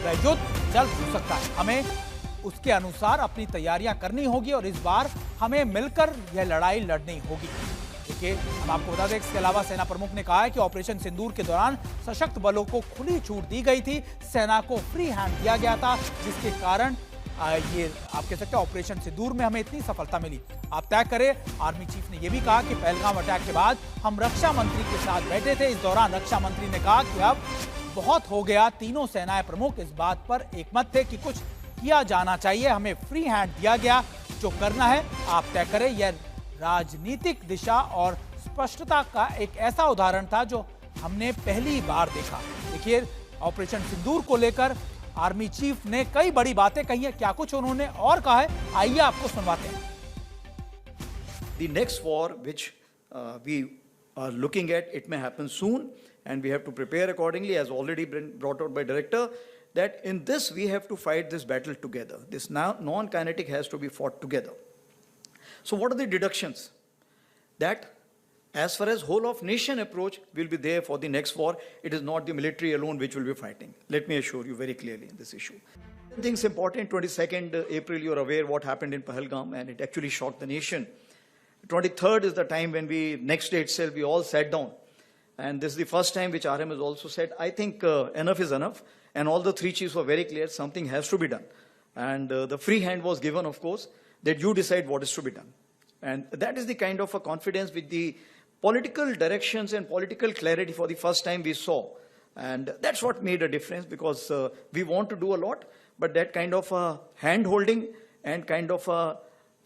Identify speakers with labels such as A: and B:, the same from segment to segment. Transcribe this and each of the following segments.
A: वह युद्ध जल्द हो सकता है। हमें उसके अनुसार अपनी तैयारियां करनी होगी और इस बार हमें मिलकर यह लड़ाई लड़नी होगी। देखिए, हम आपको बता दें, इसके अलावा सेना प्रमुख ने कहा है कि ऑपरेशन सिंदूर के दौरान सशक्त बलों को खुली छूट दी गई थी, सेना को फ्री हैंड दिया गया था, जिसके कारण ये आप कह सकते हैं ऑपरेशन सिंदूर में हमें इतनी सफलता मिली। आप तय करें। आर्मी चीफ ने यह भी कहा कि पहलगाम अटैक के बाद हम रक्षा मंत्री के साथ बैठे थे। इस दौरान रक्षा मंत्री ने कहा कि अब बहुत हो गया। तीनों सेनाएं प्रमुख इस बात पर एकमत थे कि कुछ किया जाना चाहिए, हमें फ्री हैंड दिया गया, जो करना है आप तय करें। यह राजनीतिक दिशा और स्पष्टता का एक ऐसा उदाहरण था जो हमने पहली बार देखा। देखिए, ऑपरेशन सिंदूर को लेकर आर्मी चीफ ने कई बड़ी बातें कही हैं। क्या कुछ उन्होंने और कहा है, आइए आपको सुनवाते हैं।
B: The next war which we are looking at, it may happen soon and we have to prepare accordingly, as already been brought out by director, that in this we have to fight this battle together. This non-kinetic has to be fought together. So what are the deductions? That as far as whole of nation approach will be there for the next war, it is not the military alone which will be fighting. Let me assure you very clearly in this issue. I think it's important, 22nd April, you're aware what happened in Pahalgam, and it actually shocked the nation. 23rd is the time when we, next day itself, we all sat down. And this is the first time which RM has also said, I think enough is enough. And all the three chiefs were very clear, something has to be done. And the free hand was given, of course, that you decide what is to be done. And that is the kind of a confidence with the political directions and political clarity for the first time we saw. And that's what made a difference, because we want to do a lot, but that kind of hand-holding and kind of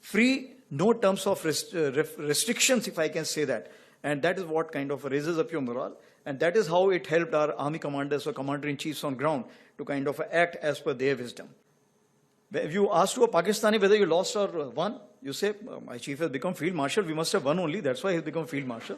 B: free, no terms of restrictions, if I can say that. And that is what kind of raises up your morale. And that is how it helped our army commanders or commander-in-chiefs on ground to kind of act as per their wisdom. If you ask to a Pakistani whether you lost or won, you say, my chief has become field marshal, we must have won only, that's why he's become field marshal.